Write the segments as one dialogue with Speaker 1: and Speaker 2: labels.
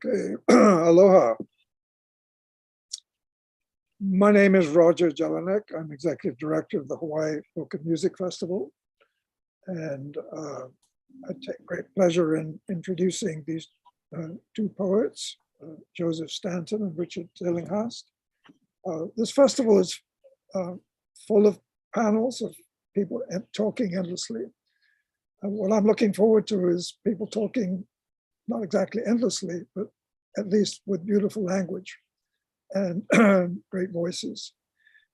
Speaker 1: Okay, aloha. My name is Roger Jellinek. I'm executive director of the Hawaii Folk and Music Festival. And I take great pleasure in introducing these two poets, Joseph Stanton and Richard Dillinghaust. This festival is full of panels of people talking endlessly. And what I'm looking forward to is people talking not exactly endlessly, but at least with beautiful language and great voices.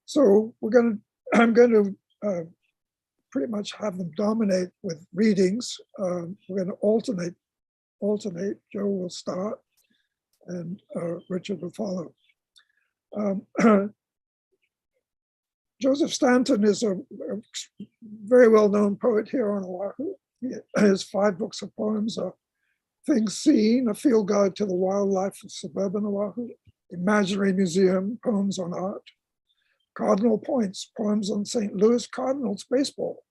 Speaker 1: So I'm going to pretty much have them dominate with readings. We're going to alternate. Joe will start and Richard will follow. Joseph Stanton is a very well-known poet here on Oahu. His 5 books of poems are Things Seen, A Field Guide to the Wildlife of Suburban Oahu, Imaginary Museum, Poems on Art, Cardinal Points, Poems on St. Louis Cardinals Baseball,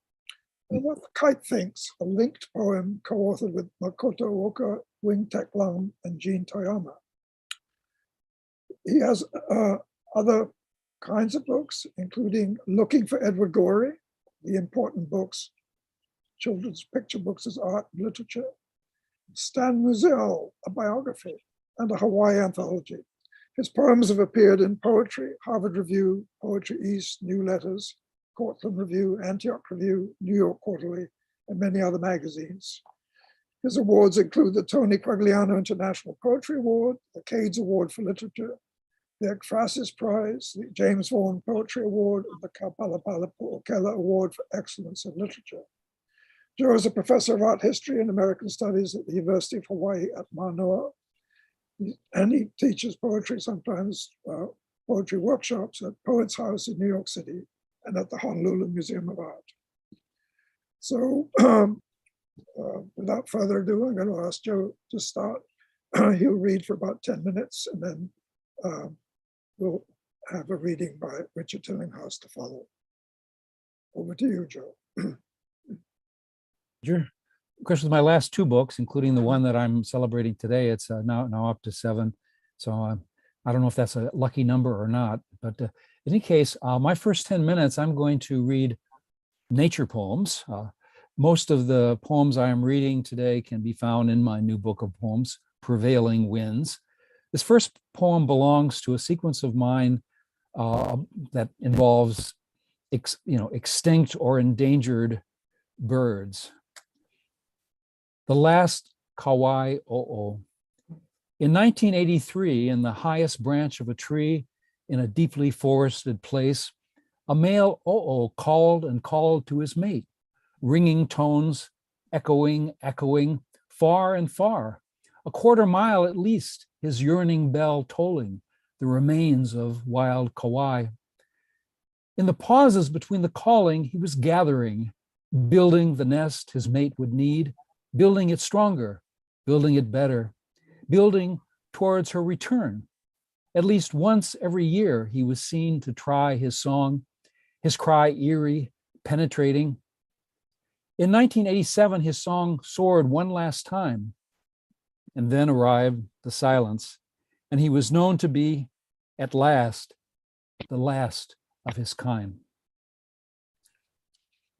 Speaker 1: and What the Kite Thinks, a linked poem co-authored with Makoto Oka, Wing Tek Lam, and Jean Toyama. He has other kinds of books, including Looking for Edward Gorey, the important books, children's picture books as art and literature, Stan Museo, a biography, and a Hawaii anthology. His poems have appeared in Poetry, Harvard Review, Poetry East, New Letters, Cortland Review, Antioch Review, New York Quarterly, and many other magazines. His awards include the Tony Quagliano International Poetry Award, the Cades Award for Literature, the Ekphrasis Prize, the James Vaughan Poetry Award, and the Kapalapala Po'okela Award for Excellence in Literature. Joe is a professor of art history and American studies at the University of Hawaii at Manoa. And he teaches poetry, sometimes poetry workshops at Poets House in New York City and at the Honolulu Museum of Art. So without further ado, I'm going to ask Joe to start. He'll read for about 10 minutes and then we'll have a reading by Richard Tillinghast to follow. Over to you, Joe.
Speaker 2: Of course, with my last 2 books, including the one that I'm celebrating today, it's now up to 7. So I don't know if that's a lucky number or not. But in any case, my first 10 minutes, I'm going to read nature poems. Most of the poems I am reading today can be found in my new book of poems, Prevailing Winds. This first poem belongs to a sequence of mine that involves extinct or endangered birds. The Last Kauai O'o. In 1983, in the highest branch of a tree in a deeply forested place, a male O'o called and called to his mate, ringing tones, echoing, far and far, a quarter mile at least, his yearning bell tolling, the remains of wild Kauai. In the pauses between the calling, he was gathering, building the nest his mate would need, building it stronger, building it better, building towards her return. At least once every year, he was seen to try his song, his cry eerie, penetrating. In 1987, his song soared one last time, and then arrived the silence, and he was known to be, at last, the last of his kind.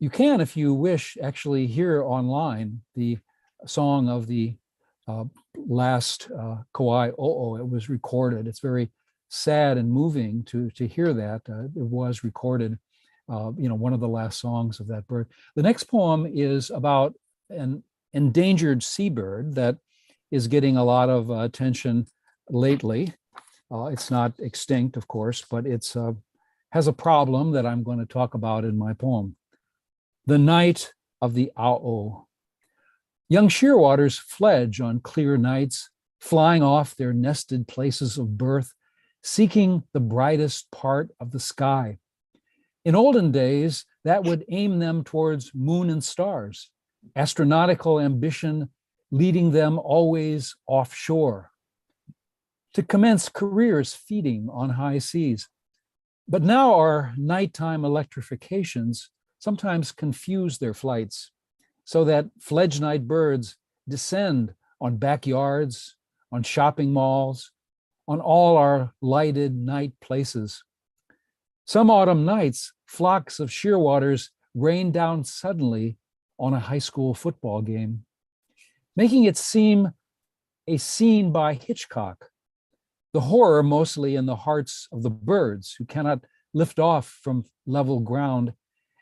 Speaker 2: You can, if you wish, actually hear online the song of the last Kauai O'o. It was recorded. It's very sad and moving to hear that. It was recorded, one of the last songs of that bird. The next poem is about an endangered seabird that is getting a lot of attention lately. It's not extinct, of course, but it's has a problem that I'm going to talk about in my poem. The Night of the A'o. Young shearwaters fledge on clear nights, flying off their nested places of birth, seeking the brightest part of the sky. In olden days, that would aim them towards moon and stars, astronautical ambition leading them always offshore, to commence careers feeding on high seas. But now our nighttime electrifications sometimes confuse their flights, so that fledge night birds descend on backyards, on shopping malls, on all our lighted night places. Some autumn nights, flocks of shearwaters rain down suddenly on a high school football game, making it seem a scene by Hitchcock, the horror mostly in the hearts of the birds who cannot lift off from level ground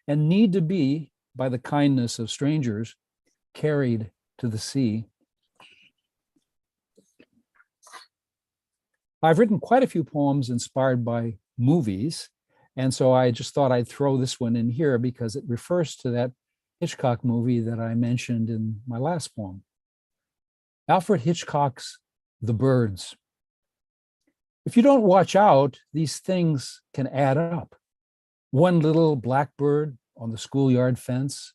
Speaker 2: and need to be, by the kindness of strangers, carried to the sea. I've written quite a few poems inspired by movies, and so I just thought I'd throw this one in here because it refers to that Hitchcock movie that I mentioned in my last poem. Alfred Hitchcock's The Birds. If you don't watch out, these things can add up. One little blackbird on the schoolyard fence,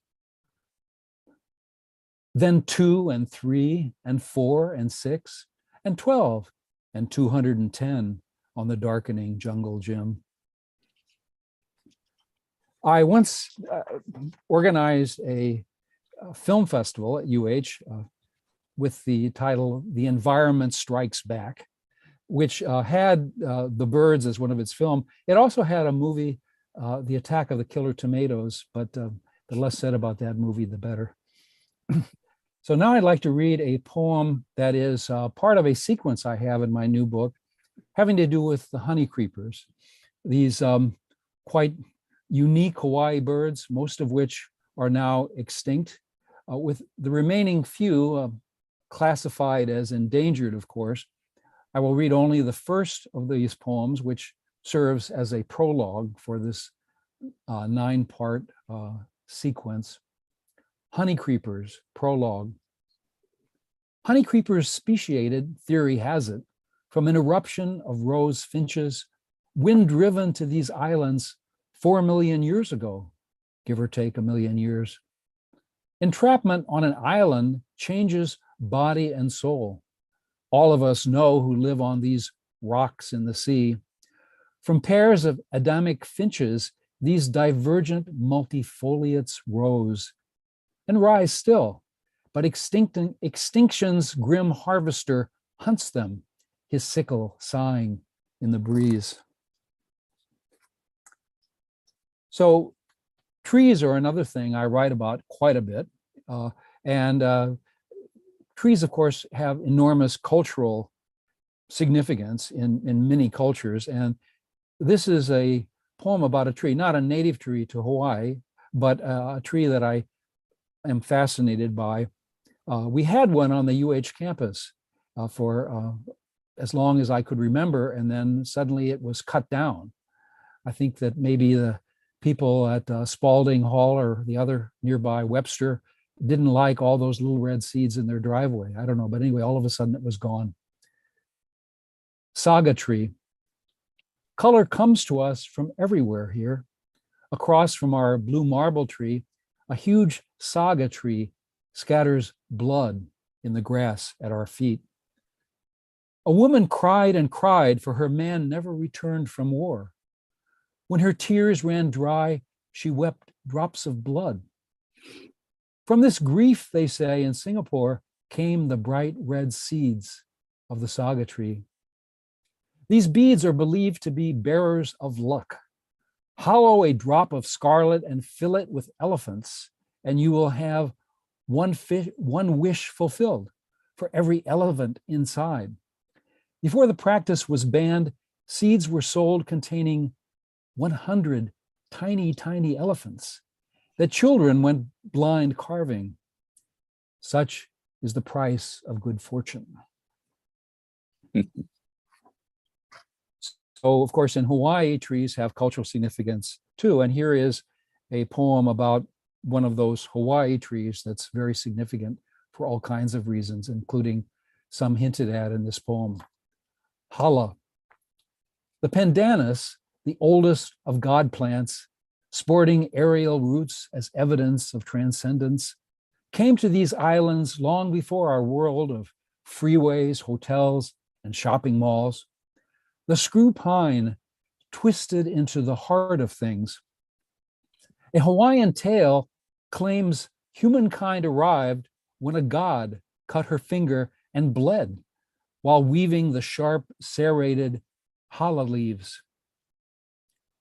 Speaker 2: then 2 and 3 and 4 and 6 and 12 and 210 on the darkening jungle gym. I once organized a film festival at UH with the title The Environment Strikes Back, which had The Birds as one of its film. It also had a movie, The Attack of the Killer Tomatoes, but the less said about that movie, the better. So now I'd like to read a poem that is part of a sequence I have in my new book having to do with the honey creepers. These quite unique Hawaii birds, most of which are now extinct, with the remaining few classified as endangered, of course. I will read only the first of these poems, which serves as a prologue for this 9-part sequence. Honey creepers, prologue. Honey creepers speciated, theory has it, from an eruption of rose finches, wind-driven to these islands 4 million years ago, give or take a million years. Entrapment on an island changes body and soul. All of us know who live on these rocks in the sea. From pairs of Adamic finches, these divergent multifoliates rose and rise still, but extinction's grim harvester hunts them, his sickle sighing in the breeze. So trees are another thing I write about quite a bit. Trees, of course, have enormous cultural significance in many cultures. And this is a poem about a tree, not a native tree to Hawaii, but a tree that I am fascinated by. We had one on the UH campus for as long as I could remember, and then suddenly it was cut down. I think that maybe the people at Spalding Hall or the other nearby Webster didn't like all those little red seeds in their driveway. I don't know, but anyway, all of a sudden it was gone. Saga tree. Color comes to us from everywhere here. Across from our blue marble tree, a huge saga tree scatters blood in the grass at our feet. A woman cried and cried, for her man never returned from war. When her tears ran dry, she wept drops of blood. From this grief, they say, in Singapore, came the bright red seeds of the saga tree. These beads are believed to be bearers of luck. Hollow a drop of scarlet and fill it with elephants, and you will have one wish fulfilled for every elephant inside. Before the practice was banned, seeds were sold containing 100 tiny, tiny elephants that children went blind carving. Such is the price of good fortune. So, of course, in Hawaii, trees have cultural significance too. And here is a poem about one of those Hawaii trees that's very significant for all kinds of reasons, including some hinted at in this poem. Hala. The pandanus, the oldest of god plants, sporting aerial roots as evidence of transcendence, came to these islands long before our world of freeways, hotels, and shopping malls. The screw pine twisted into the heart of things. A Hawaiian tale claims humankind arrived when a god cut her finger and bled, while weaving the sharp serrated challah leaves.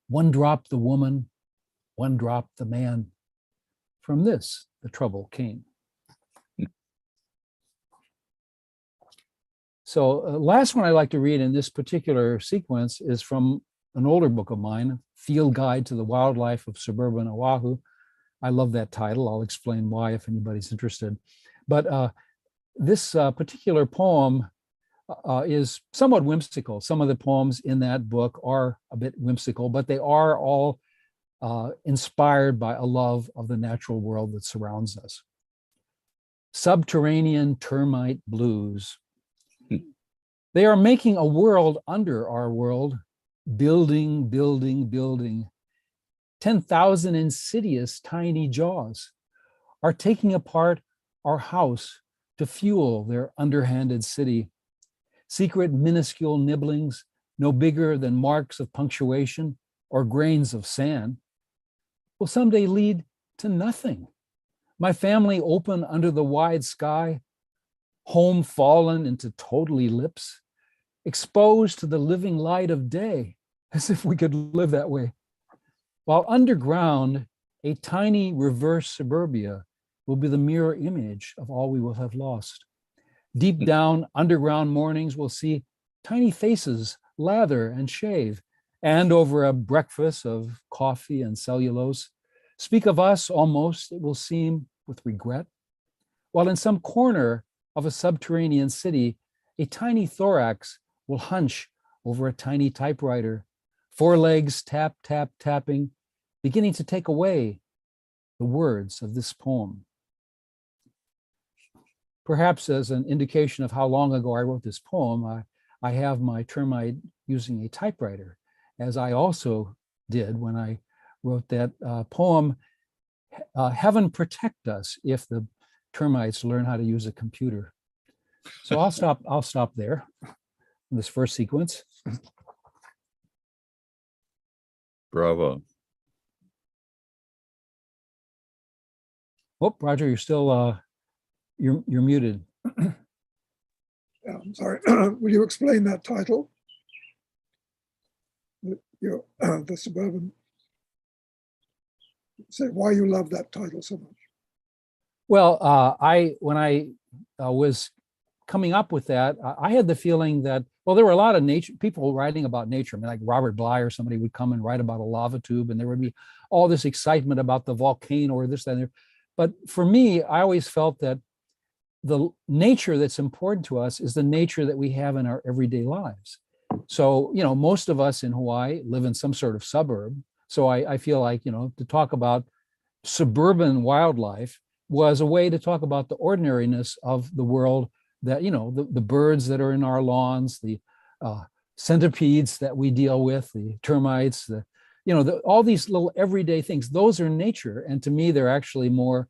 Speaker 2: One drop the woman, one drop the man. From this, the trouble came. So last one I like to read in this particular sequence is from an older book of mine, Field Guide to the Wildlife of Suburban Oahu. I love that title. I'll explain why if anybody's interested. But this particular poem is somewhat whimsical. Some of the poems in that book are a bit whimsical, but they are all inspired by a love of the natural world that surrounds us. Subterranean termite blues. They are making a world under our world, building, building, building. 10,000 insidious tiny jaws are taking apart our house to fuel their underhanded city. Secret minuscule nibblings, no bigger than marks of punctuation or grains of sand, will someday lead to nothing. My family open under the wide sky, home fallen into total ellipse, exposed to the living light of day, as if we could live that way. While underground, a tiny reverse suburbia will be the mirror image of all we will have lost. Deep down, underground mornings will see tiny faces lather and shave, and over a breakfast of coffee and cellulose, speak of us almost, it will seem, with regret. While in some corner of a subterranean city, a tiny thorax will hunch over a tiny typewriter, forelegs tap, tap, tapping, beginning to take away the words of this poem. Perhaps as an indication of how long ago I wrote this poem, I have my termite using a typewriter, as I also did when I wrote that poem, Heaven Protect Us if the termites learn how to use a computer. So I'll stop there in this first sequence.
Speaker 3: Bravo.
Speaker 2: Oh, Roger, you're still, you're muted.
Speaker 1: Yeah, I'm sorry. Will you explain that title? The Suburban. Say why you love that title so much.
Speaker 2: Well, when I was coming up with that, I had the feeling that, well, there were a lot of nature people writing about nature. I mean, like Robert Bly or somebody would come and write about a lava tube, and there would be all this excitement about the volcano or this, that, and there. But for me, I always felt that the nature that's important to us is the nature that we have in our everyday lives. So, you know, most of us in Hawaii live in some sort of suburb. So I feel like, you know, to talk about suburban wildlife was a way to talk about the ordinariness of the world, that, you know, the birds that are in our lawns, the centipedes that we deal with, the termites, the, you know, all these little everyday things, those are nature. And to me, they're actually more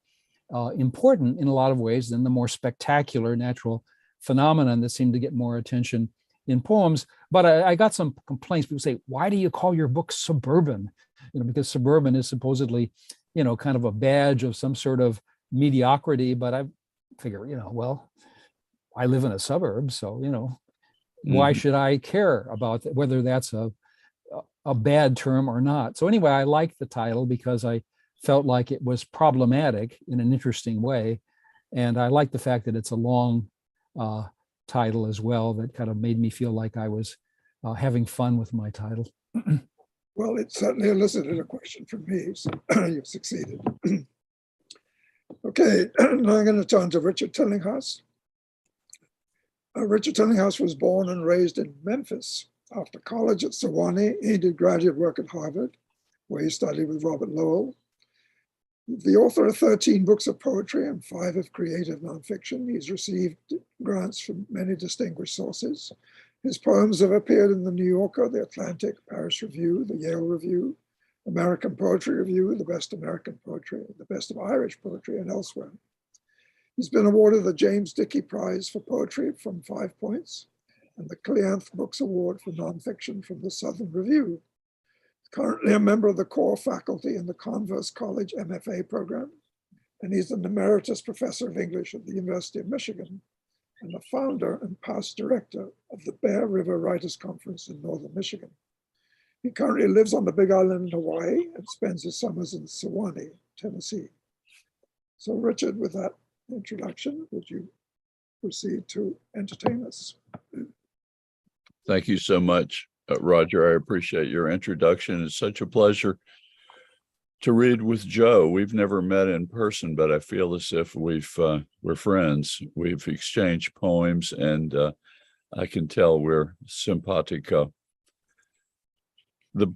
Speaker 2: important in a lot of ways than the more spectacular natural phenomenon that seem to get more attention in poems. But I got some complaints. People say, why do you call your book Suburban? You know, because suburban is supposedly, you know, kind of a badge of some sort of mediocrity. But I figure, you know, well, I live in a suburb, so, you know, why should I care about whether that's a bad term or not? So anyway, I liked the title because I felt like it was problematic in an interesting way. And I like the fact that it's a long title as well, that kind of made me feel like I was having fun with my title.
Speaker 1: Well, it certainly elicited a question from me, so you've succeeded. Okay, now I'm going to turn to Richard Tillinghast. Richard Tillinghast was born and raised in Memphis. After college at Sewanee, he did graduate work at Harvard, where he studied with Robert Lowell. The author of 13 books of poetry and 5 of creative nonfiction. He's received grants from many distinguished sources. His poems have appeared in the New Yorker, the Atlantic, Paris Review, the Yale Review, American Poetry Review, the Best American Poetry, the Best of Irish Poetry, and elsewhere. He's been awarded the James Dickey Prize for Poetry from 5 Points and the Cleanth Books Award for Nonfiction from the Southern Review. Currently a member of the core faculty in the Converse College MFA program, and he's an emeritus professor of English at the University of Michigan. and the founder and past director of the Bear River Writers Conference in northern Michigan. He currently lives on the Big Island in Hawaii and spends his summers in Sewanee, Tennessee. So Richard, with that introduction, would you proceed to entertain us?
Speaker 3: Thank you so much, Roger. I appreciate your introduction. It's such a pleasure to read with Joe. We've never met in person, but I feel as if we're friends. We've exchanged poems, and I can tell we're simpatico. The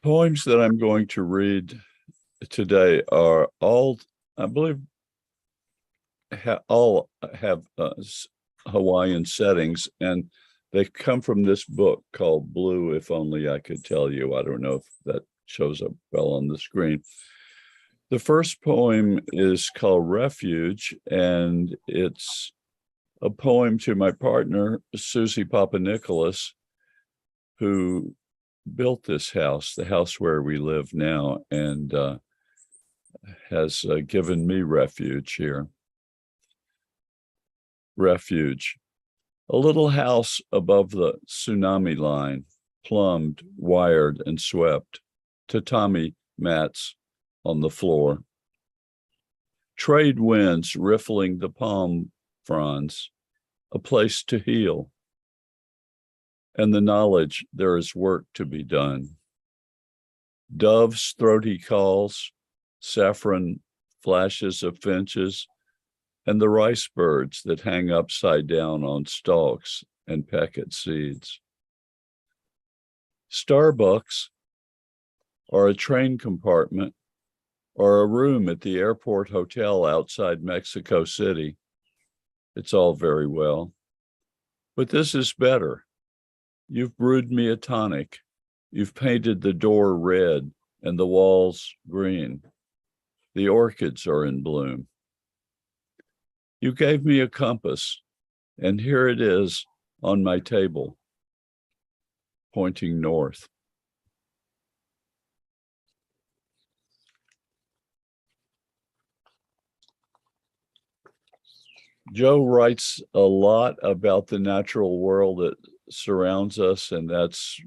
Speaker 3: poems that I'm going to read today are all, I believe, all have Hawaiian settings, and they come from this book called Blue, If Only I Could Tell You. I don't know if that shows up well on the screen. The first poem is called Refuge, and it's a poem to my partner, Susie Papanicholas, who built this house, the house where we live now, and has given me refuge here. Refuge. A little house above the tsunami line, plumbed, wired, and swept. Tatami mats on the floor. Trade winds riffling the palm fronds. A place to heal. And the knowledge there is work to be done. Doves' throaty calls, saffron flashes of finches, and the rice birds that hang upside down on stalks and peck at seeds. Starbucks, or a train compartment, or a room at the airport hotel outside Mexico City. It's all very well. But this is better. You've brewed me a tonic. You've painted the door red and the walls green. The orchids are in bloom. You gave me a compass, and here it is on my table, pointing north. Joe writes a lot about the natural world that surrounds us, and that's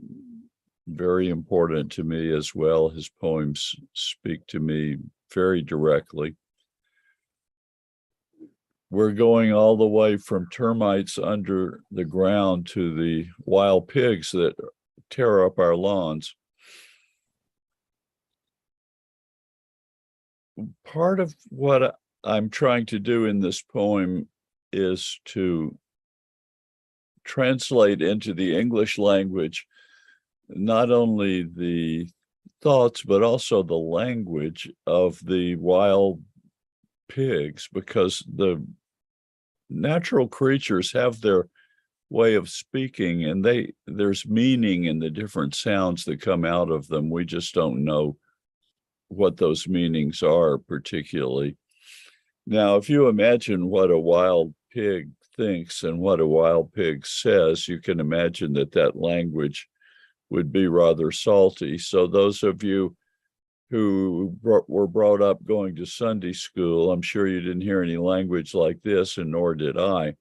Speaker 3: very important to me as well. His poems speak to me very directly. We're going all the way from termites under the ground to the wild pigs that tear up our lawns. Part of what I'm trying to do in this poem is to translate into the English language not only the thoughts, but also the language of the wild pigs, because the natural creatures have their way of speaking, and there's meaning in the different sounds that come out of them. We just don't know what those meanings are particularly. Now, if you imagine what a wild pig thinks and what a wild pig says, you can imagine that that language would be rather salty. So those of you who were brought up going to Sunday school, I'm sure you didn't hear any language like this, and nor did I.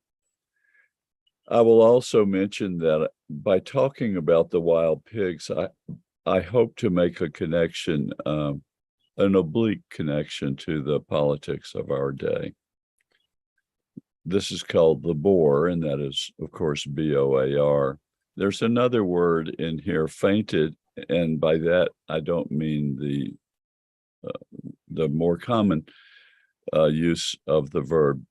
Speaker 3: I will also mention that by talking about the wild pigs, I hope to make a connection, an oblique connection to the politics of our day. This is called the Boar, and that is, of course, B-O-A-R. There's another word in here, fainted, and by that I don't mean the more common use of the verb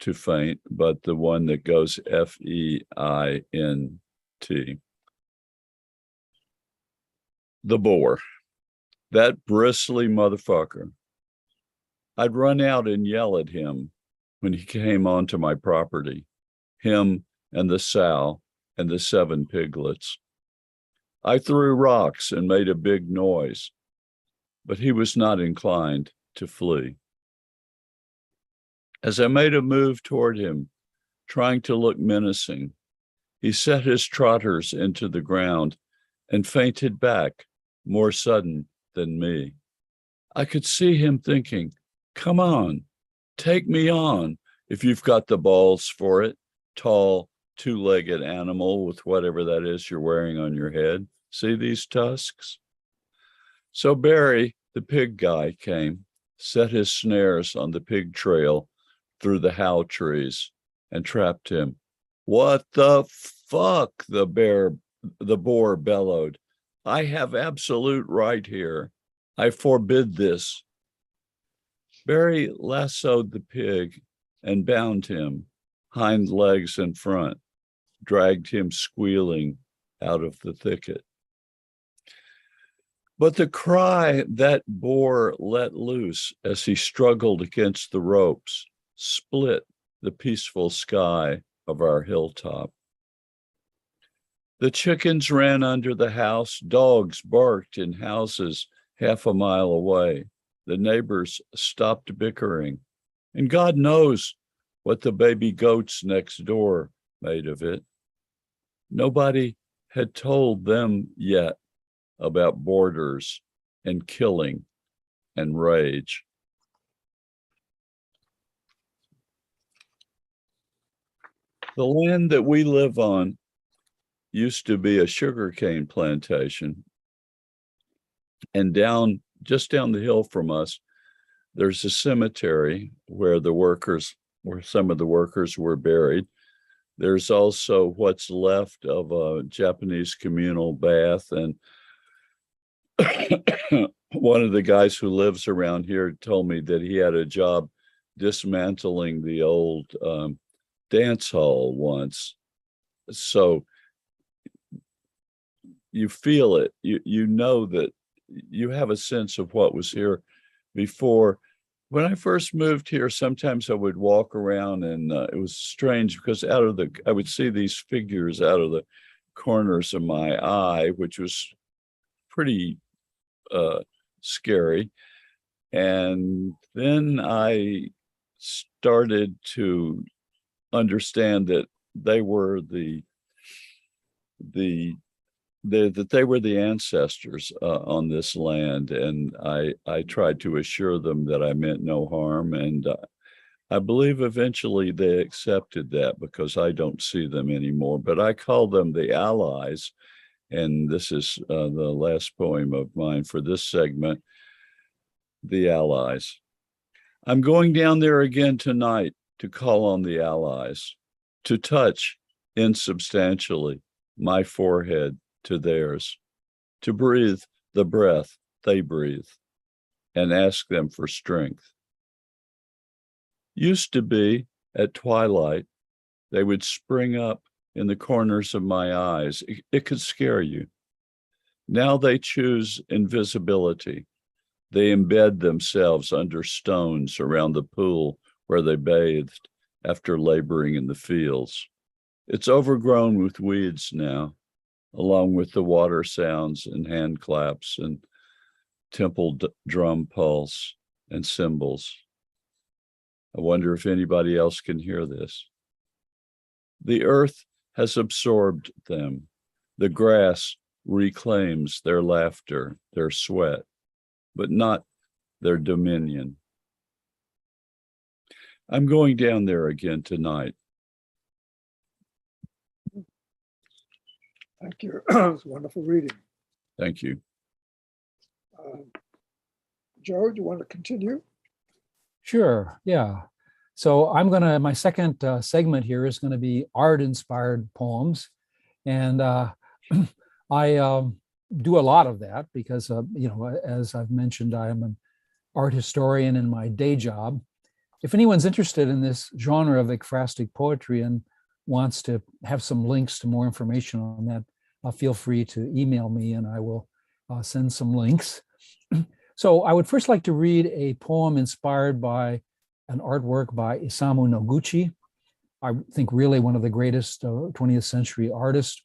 Speaker 3: to faint, but the one that goes F-E-I-N-T. The Boar, that bristly motherfucker. I'd run out and yell at him when he came onto my property, him and the sow and the 7 piglets. I threw rocks and made a big noise, but he was not inclined to flee. As I made a move toward him, trying to look menacing, he set his trotters into the ground and fainted back, more sudden than me. I could see him thinking, come on, take me on if you've got the balls for it. tall, two-legged animal with whatever that is you're wearing on your head. See these tusks? So Barry, the pig guy, came, set his snares on the pig trail through the howe trees, and trapped him. What the fuck? The boar bellowed. I have absolute right here. I forbid this. Barry lassoed the pig and bound him, hind legs in front, dragged him squealing out of the thicket. But the cry that boar let loose as he struggled against the ropes split the peaceful sky of our hilltop. The chickens ran under the house, dogs barked in houses half a mile away. The neighbors stopped bickering, and God knows what the baby goats next door made of it. Nobody had told them yet about borders and killing and rage. The land that we live on used to be a sugarcane plantation. And just down the hill from us, there's a cemetery where some of the workers were buried. There's also what's left of a Japanese communal bath. And one of the guys who lives around here told me that he had a job dismantling the old dance hall once. So you feel it, you know that you have a sense of what was here before. When I first moved here, sometimes I would walk around and it was strange because I would see these figures out of the corners of my eye, which was pretty scary. And then I started to understand that they were the ancestors on this land, and I tried to assure them that I meant no harm, and I believe eventually they accepted that because I don't see them anymore. But I call them the allies, and this is the last poem of mine for this segment, The Allies. I'm going down there again tonight to call on the allies, to touch insubstantially my forehead to theirs, to breathe the breath they breathe, and ask them for strength. Used to be, at twilight, they would spring up in the corners of my eyes. It could scare you. Now they choose invisibility. They embed themselves under stones around the pool where they bathed after laboring in the fields. It's overgrown with weeds now, along with the water sounds and hand claps and temple drum pulse and cymbals. I wonder if anybody else can hear this. The earth has absorbed them. The grass reclaims their laughter, their sweat, but not their dominion. I'm going down there again tonight.
Speaker 1: Thank you. It's wonderful reading.
Speaker 3: Thank you.
Speaker 1: Joe, do you want to continue?
Speaker 2: Sure, yeah. So my second segment here is going to be art-inspired poems. And I do a lot of that because, as I've mentioned, I am an art historian in my day job. If anyone's interested in this genre of ekphrastic poetry and wants to have some links to more information on that, feel free to email me and I will send some links. So I would first like to read a poem inspired by an artwork by Isamu Noguchi. I think really one of the greatest 20th century artists.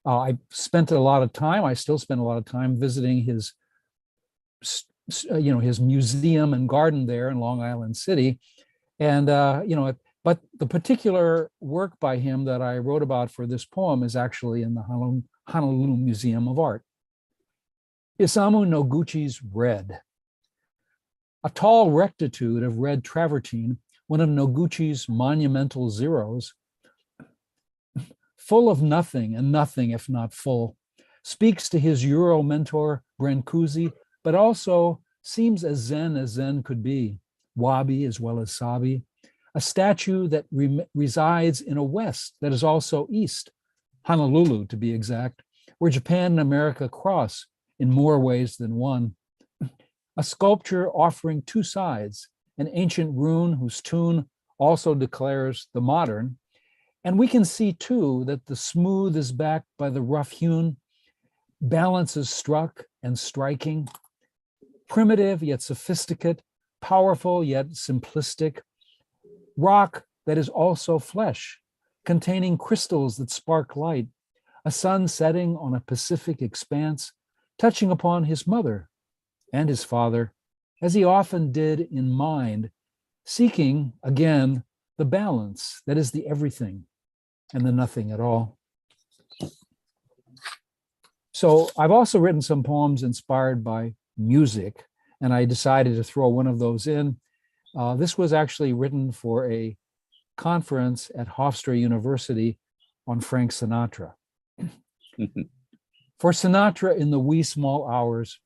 Speaker 2: I spent a lot of time, I still spend a lot of time visiting his museum and garden there in Long Island City. And, but the particular work by him that I wrote about for this poem is actually in the Honolulu Museum of Art. Isamu Noguchi's Red. A tall rectitude of red travertine, one of Noguchi's monumental zeros, full of nothing and nothing if not full, speaks to his Euro mentor, Brancusi, but also seems as zen could be, wabi as well as sabi, a statue that resides in a West that is also East, Honolulu to be exact, where Japan and America cross in more ways than one. A sculpture offering two sides, an ancient rune whose tune also declares the modern. And we can see too that the smooth is backed by the rough hewn, balance is struck and striking, primitive yet sophisticate, powerful yet simplistic, rock that is also flesh, containing crystals that spark light, a sun setting on a Pacific expanse, touching upon his mother and his father, as he often did in mind, seeking, again, the balance that is the everything and the nothing at all. So I've also written some poems inspired by music, and I decided to throw one of those in. This was actually written for a conference at Hofstra University on Frank Sinatra. For Sinatra in the wee small hours,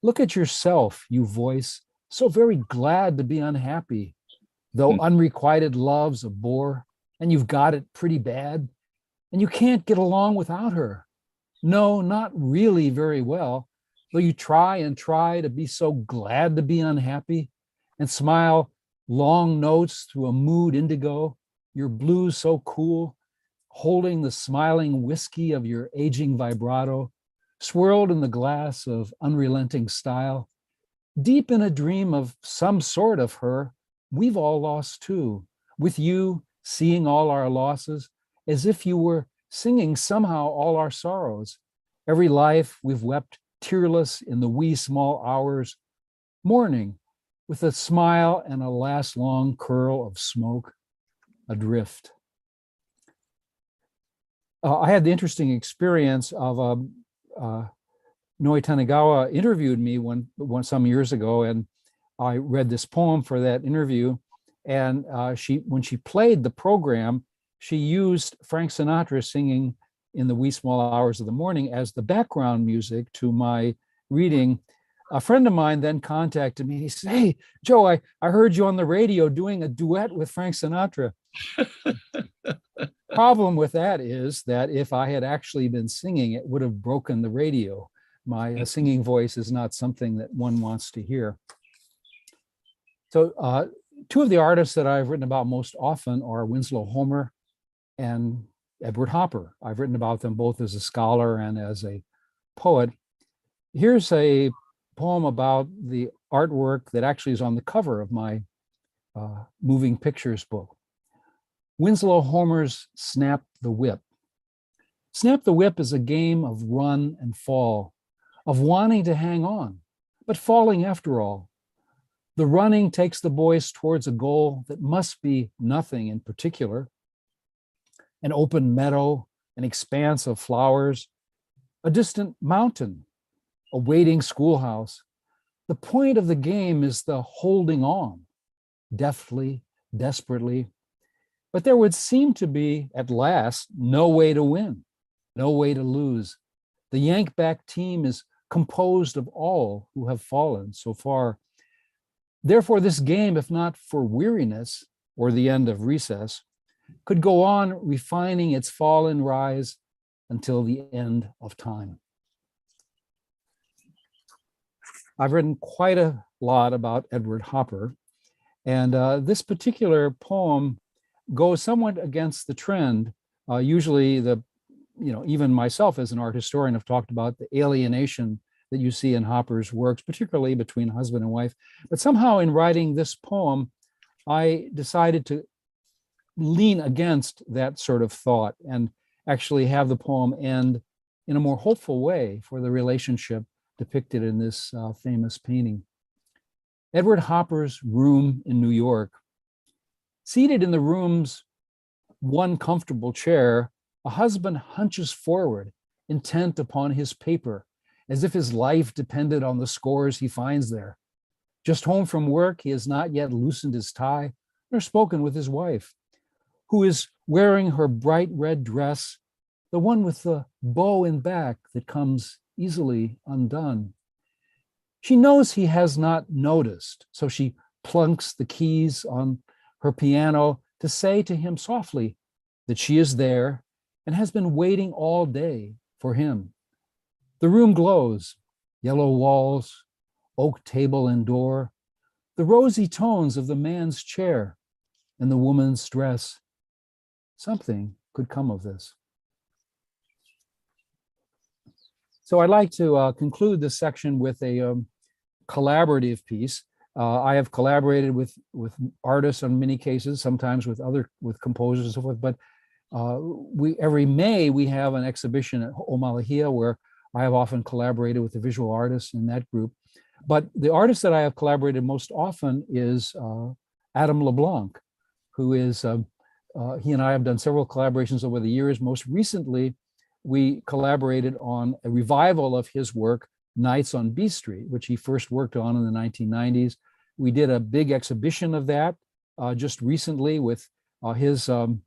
Speaker 2: look at yourself, you voice, so very glad to be unhappy, though unrequited love's a bore, and you've got it pretty bad, and you can't get along without her. No, not really very well, though you try and try to be so glad to be unhappy and smile long notes through a mood indigo, your blues so cool, holding the smiling whiskey of your aging vibrato, swirled in the glass of unrelenting style. Deep in a dream of some sort of her, we've all lost too, with you seeing all our losses, as if you were singing somehow all our sorrows. Every life we've wept tearless in the wee small hours, mourning with a smile and a last long curl of smoke adrift. I had the interesting experience of Noi Tanagawa interviewed me some years ago, and I read this poem for that interview. And when she played the program, she used Frank Sinatra singing in the wee small hours of the morning as the background music to my reading. A friend of mine then contacted me. He said, "Hey, Joe, I heard you on the radio doing a duet with Frank Sinatra." Problem with that is that if I had actually been singing, it would have broken the radio. My singing voice is not something that one wants to hear. So two of the artists that I've written about most often are Winslow Homer and Edward Hopper. I've written about them both as a scholar and as a poet. Here's a poem about the artwork that actually is on the cover of my moving pictures book. Winslow Homer's Snap the Whip. Snap the Whip is a game of run and fall, of wanting to hang on, but falling after all. The running takes the boys towards a goal that must be nothing in particular. An open meadow, an expanse of flowers, a distant mountain, a waiting schoolhouse. The point of the game is the holding on, deftly, desperately. But there would seem to be, at last, no way to win, no way to lose. The Yank-back team is composed of all who have fallen so far. Therefore, this game, if not for weariness or the end of recess, could go on refining its fall and rise until the end of time. I've written quite a lot about Edward Hopper, and this particular poem goes somewhat against the trend. Usually even myself as an art historian have talked about the alienation that you see in Hopper's works, particularly between husband and wife. But somehow in writing this poem, I decided to lean against that sort of thought and actually have the poem end in a more hopeful way for the relationship depicted in this famous painting. Edward Hopper's room in New York. Seated in the room's one comfortable chair, a husband hunches forward, intent upon his paper, as if his life depended on the scores he finds there. Just home from work, he has not yet loosened his tie nor spoken with his wife, who is wearing her bright red dress, the one with the bow in back that comes easily undone. She knows he has not noticed, so she plunks the keys on her piano to say to him softly that she is there and has been waiting all day for him. The room glows, yellow walls, oak table and door, the rosy tones of the man's chair and the woman's dress. Something could come of this. So I'd like to conclude this section with a collaborative piece. I have collaborated with artists in many cases, sometimes with composers and so forth, but every May we have an exhibition at Omalahia where I have often collaborated with the visual artists in that group. But the artist that I have collaborated most often is Adam Leblanc, who is, he and I have done several collaborations over the years. Most recently, we collaborated on a revival of his work, Nights on B Street, which he first worked on in the 1990s. We did a big exhibition of that just recently with his 7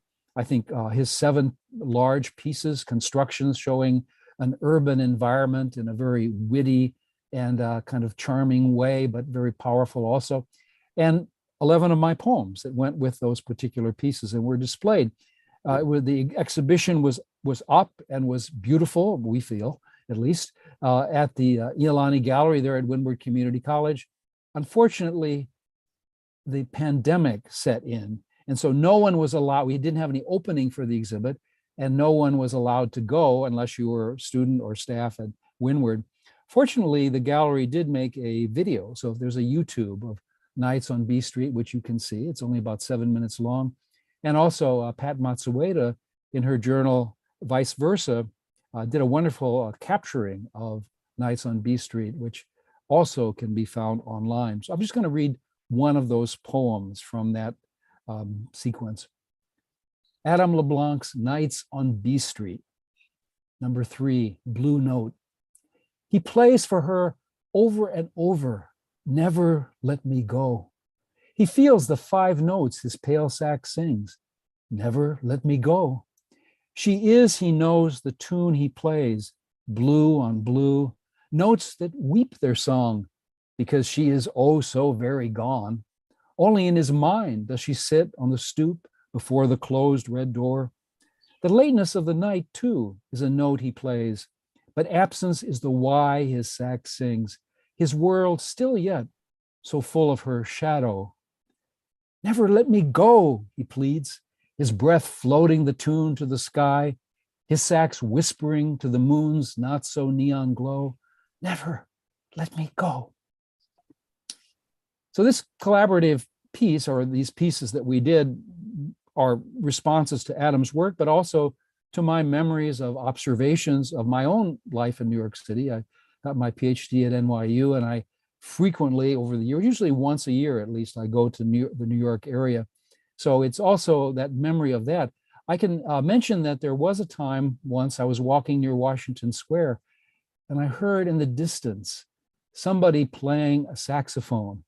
Speaker 2: large pieces, constructions showing an urban environment in a very witty and kind of charming way, but very powerful also. And 11 of my poems that went with those particular pieces and were displayed. The exhibition was up and was beautiful, we feel, at least, at the Iolani Gallery there at Windward Community College. Unfortunately, the pandemic set in, and so no one was allowed, we didn't have any opening for the exhibit, and no one was allowed to go unless you were a student or staff at Windward. Fortunately, the gallery did make a video, so there's a YouTube of Nights on B Street, which you can see. It's only about 7 minutes long. And also Pat Matsueda, in her journal, Vice Versa, did a wonderful capturing of Nights on B Street, which also can be found online. So I'm just going to read one of those poems from that sequence. Adam LeBlanc's Nights on B Street, number 3, Blue Note. He plays for her over and over, never let me go. He feels the 5 notes his pale sax sings, never let me go. She is, he knows, the tune he plays, blue on blue, notes that weep their song, because she is oh so very gone. Only in his mind does she sit on the stoop before the closed red door. The lateness of the night, too, is a note he plays, but absence is the why his sax sings, his world still yet so full of her shadow. Never let me go, he pleads, his breath floating the tune to the sky, his sax whispering to the moon's not so neon glow. Never let me go. So this collaborative piece, or these pieces that we did, are responses to Adam's work, but also to my memories of observations of my own life in New York City. I got my PhD at NYU, and I frequently over the year, usually once a year at least, I go to the New York area. So it's also that memory of that. I can mention that there was a time once I was walking near Washington Square, and I heard in the distance somebody playing a saxophone.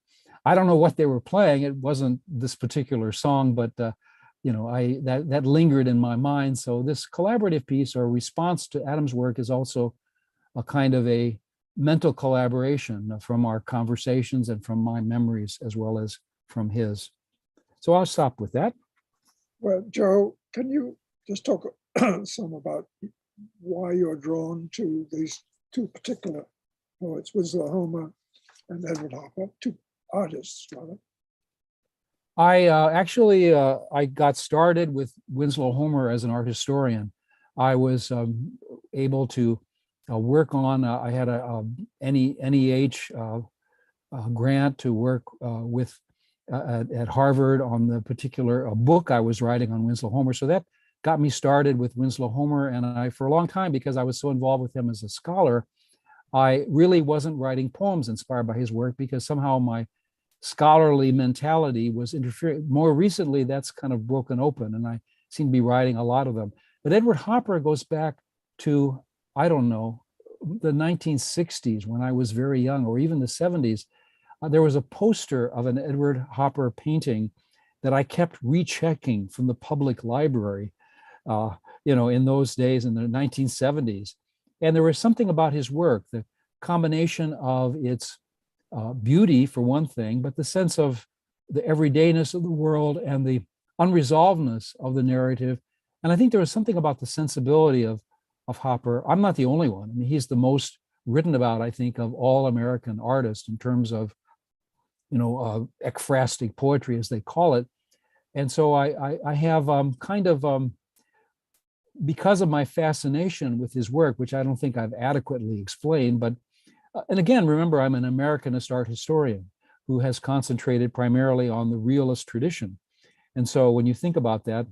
Speaker 2: I don't know what they were playing. It wasn't this particular song, but that lingered in my mind. So this collaborative piece or response to Adam's work is also a kind of a mental collaboration from our conversations and from my memories as well as from his. So I'll stop with that.
Speaker 1: Well, Joe, can you just talk some about why you're drawn to these 2 particular poets, Winslow Homer and Edward Hopper, 2 artists, rather?
Speaker 2: I got started with Winslow Homer as an art historian. I was able to work on, I had a NEH grant to work with at Harvard on the particular book I was writing on Winslow Homer. So that got me started with Winslow Homer. And I, for a long time, because I was so involved with him as a scholar, I really wasn't writing poems inspired by his work because somehow my scholarly mentality was interfering. More recently, that's kind of broken open, and I seem to be writing a lot of them. But Edward Hopper goes back to, I don't know, the 1960s when I was very young, or even the 70s. There was a poster of an Edward Hopper painting that I kept rechecking from the public library, in those days in the 1970s. And there was something about his work, the combination of its beauty for one thing, but the sense of the everydayness of the world and the unresolvedness of the narrative. And I think there was something about the sensibility of Hopper. I'm not the only one. I mean, he's the most written about, I think, of all American artists in terms of, ekphrastic poetry, as they call it. And so I have because of my fascination with his work, which I don't think I've adequately explained, but, and again, remember, I'm an Americanist art historian who has concentrated primarily on the realist tradition. And so when you think about that,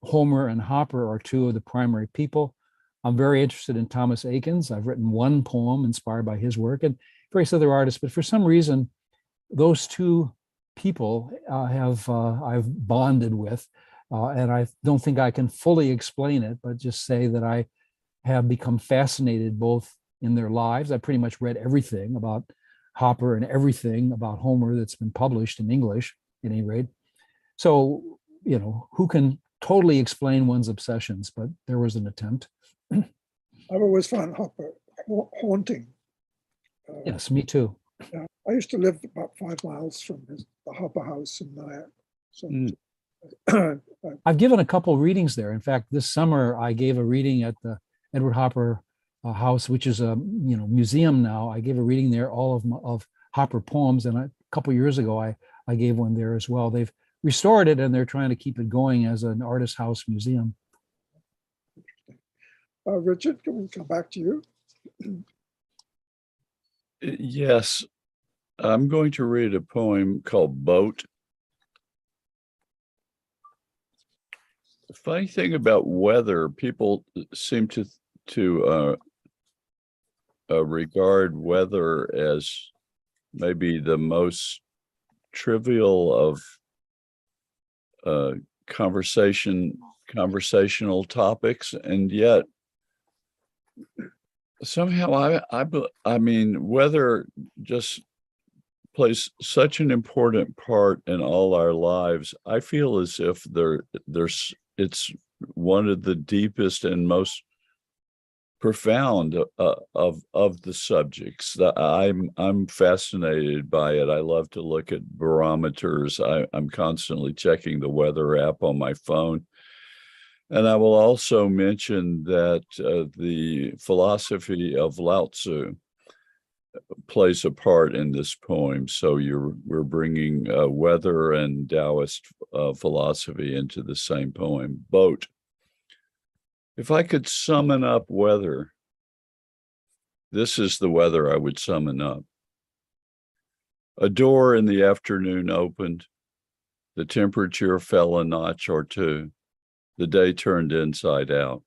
Speaker 2: Homer and Hopper are two of the primary people. I'm very interested in Thomas Eakins. I've written one poem inspired by his work and various other artists, but for some reason, those two people I've bonded with, and I don't think I can fully explain it, but just say that I have become fascinated both in their lives. I pretty much read everything about Hopper and everything about Homer that's been published in English, at any rate. So, who can totally explain one's obsessions, but there was an attempt.
Speaker 1: I've always found Hopper haunting.
Speaker 2: Yes, me too.
Speaker 1: Yeah, I used to live about 5 miles from the Hopper house in Nyack. So
Speaker 2: I've given a couple readings there. In fact, this summer I gave a reading at the Edward Hopper house, which is a museum now. I gave a reading there, all of Hopper poems, and a couple years ago I gave one there as well. They've restored it and they're trying to keep it going as an artist house museum.
Speaker 1: Richard, can we come back to you?
Speaker 3: Yes, I'm going to read a poem called Boat. The funny thing about weather, people seem to regard weather as maybe the most trivial of conversational topics, and yet somehow I mean weather just plays such an important part in all our lives. I feel as if it's one of the deepest and most profound of the subjects that I'm fascinated by it. I love to look at barometers. I'm constantly checking the weather app on my phone. And I will also mention that the philosophy of Lao Tzu plays a part in this poem. So we're bringing weather and Taoist philosophy into the same poem. Boat. If I could summon up weather, this is the weather I would summon up. A door in the afternoon opened. The temperature fell a notch or two. The day turned inside out.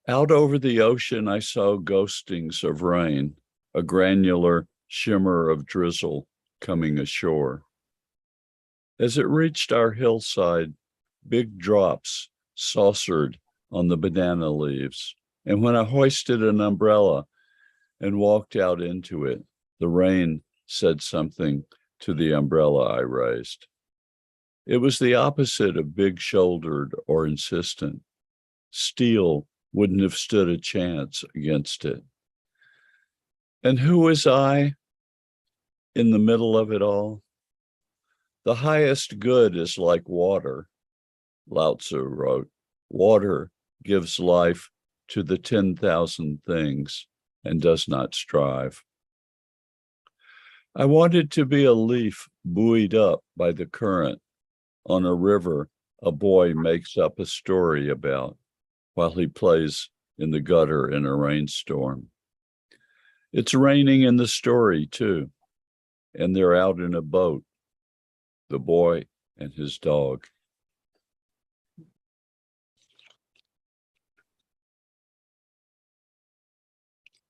Speaker 3: Out over the ocean, I saw ghostings of rain, a granular shimmer of drizzle coming ashore. As it reached our hillside, big drops saucered on the banana leaves. And when I hoisted an umbrella and walked out into it, the rain said something to the umbrella I raised. It was the opposite of big-shouldered or insistent. Steel wouldn't have stood a chance against it. And who was I in the middle of it all? The highest good is like water, Lao Tzu wrote. Water gives life to the 10,000 things and does not strive. I wanted to be a leaf buoyed up by the current on a river a boy makes up a story about while he plays in the gutter in a rainstorm. It's raining in the story too, and they're out in a boat, the boy and his dog.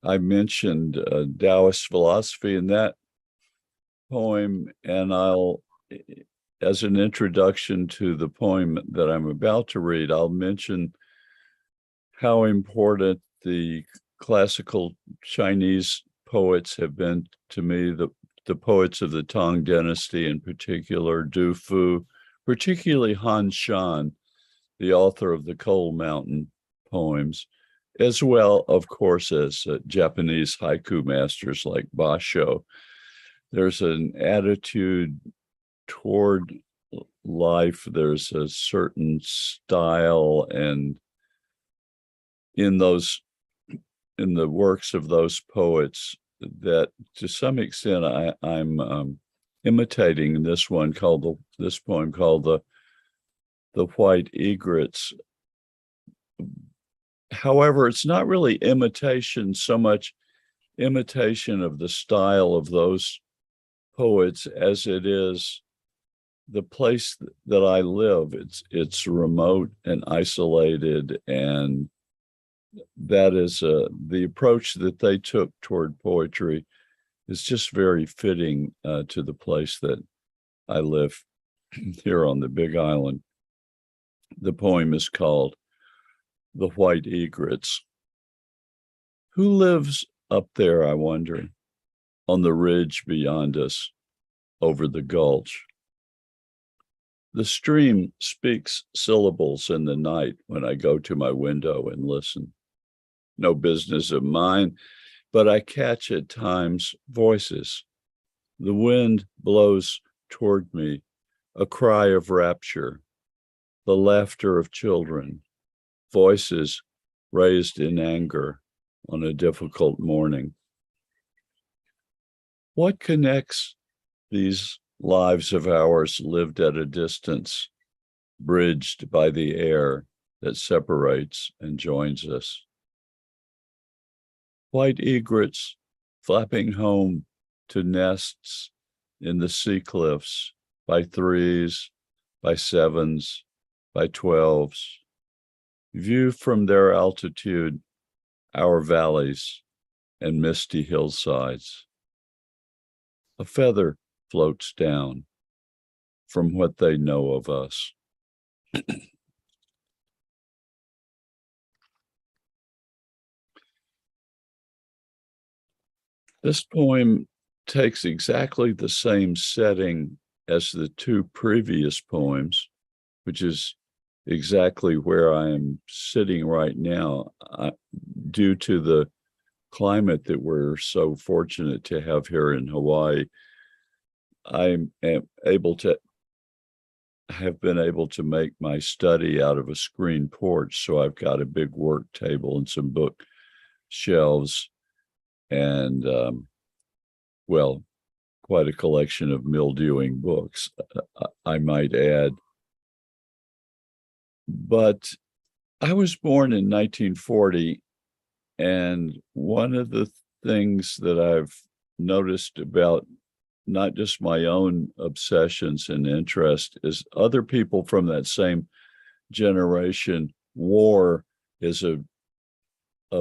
Speaker 3: I mentioned Taoist philosophy in that poem, and as an introduction to the poem that I'm about to read, I'll mention how important the classical Chinese poets have been to me. the poets of the Tang Dynasty in particular, Du Fu, particularly Han Shan, the author of the Cold Mountain poems, as well, of course, as Japanese haiku masters like Basho. There's an attitude toward life. There's a certain style, and in the works of those poets that to some extent I'm imitating this poem called the White Egrets. However, it's not really imitation so much imitation of the style of those poets as it is the place that I live. It's remote and isolated, and that is the approach that they took toward poetry is just very fitting to the place that I live here on the Big Island. The poem is called The White Egrets. Who lives up there, I wonder, on the ridge beyond us, over the gulch? The stream speaks syllables in the night when I go to my window and listen. No business of mine, but I catch at times voices. The wind blows toward me, a cry of rapture, the laughter of children, voices raised in anger on a difficult morning. What connects these lives of ours lived at a distance, bridged by the air that separates and joins us? White egrets flapping home to nests in the sea cliffs by 3s, by 7s, by 12s. View from their altitude our valleys and misty hillsides. A feather floats down from what they know of us. This poem takes exactly the same setting as the two previous poems, which is exactly where I am sitting right now, due to the climate that we're so fortunate to have here in Hawaii. I have been able to make my study out of a screen porch. So I've got a big work table and some book shelves and, well, quite a collection of mildewing books, I might add. But I was born in 1940, and one of the things that I've noticed about not just my own obsessions and interest is other people from that same generation. War is a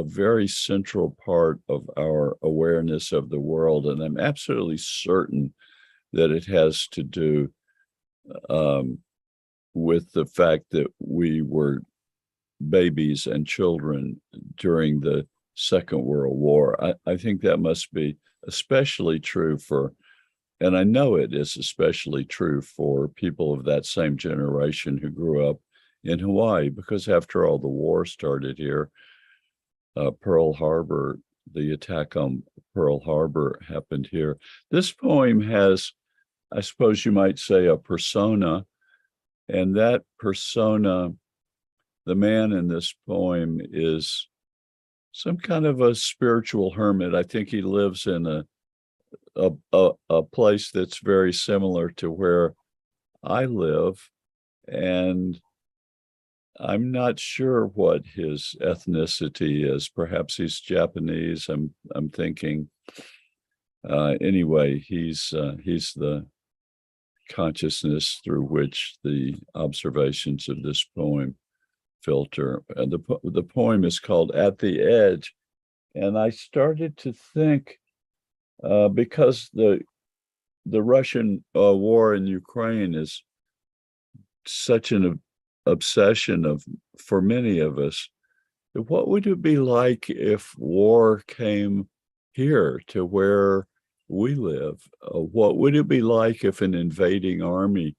Speaker 3: very central part of our awareness of the world, and I'm absolutely certain that it has to do with the fact that we were babies and children during the Second World War. I think that must be especially true for, and I know it is especially true for people of that same generation who grew up in Hawaii, because after all, the war started here. Pearl Harbor, the attack on Pearl Harbor happened here. This poem has, I suppose you might say, a persona, and that persona, the man in this poem, is some kind of a spiritual hermit. I think he lives in a place that's very similar to where I live, and I'm not sure what his ethnicity is. Perhaps he's Japanese. I'm thinking. Anyway, he's the consciousness through which the observations of this poem filter. And the poem is called "At the Edge," and I started to think, because the Russian war in Ukraine is such an obsession for many of us, what would it be like if war came here, to where we live. What would it be like if an invading army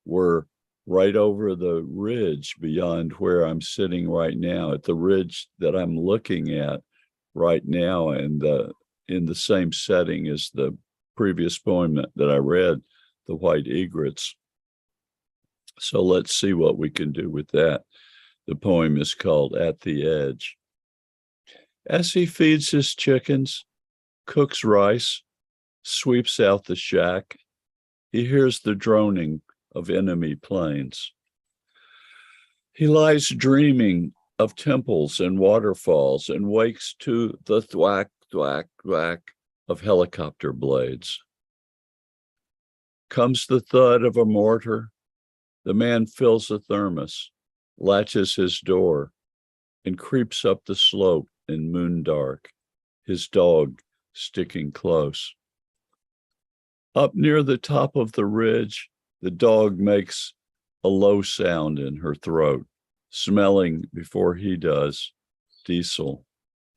Speaker 3: were right over the ridge beyond where I'm sitting right now, at the ridge that I'm looking at right now, and in the same setting as the previous poem that I read, the White Egrets. So let's see what we can do with that. The poem is called At the Edge. As he feeds his chickens, cooks rice, sweeps out the shack, he hears the droning of enemy planes. He lies dreaming of temples and waterfalls and wakes to the thwack, thwack, thwack of helicopter blades. Comes the thud of a mortar. The man fills a thermos, latches his door, and creeps up the slope in moondark, his dog sticking close. Up near the top of the ridge, the dog makes a low sound in her throat, smelling before he does diesel,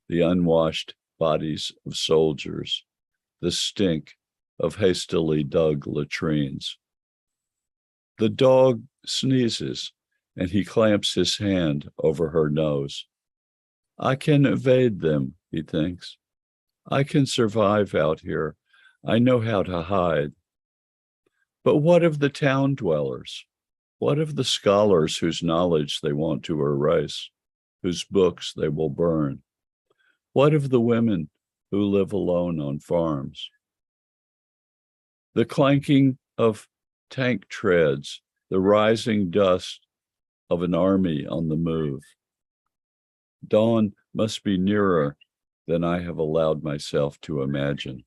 Speaker 3: the unwashed bodies of soldiers, the stink of hastily dug latrines. The dog sneezes, and he clamps his hand over her nose. I can evade them, he thinks. I can survive out here. I know how to hide. But what of the town dwellers? What of the scholars whose knowledge they want to erase, whose books they will burn? What of the women who live alone on farms? The clanking of tank treads, the rising dust of an army on the move. Dawn must be nearer than I have allowed myself to imagine.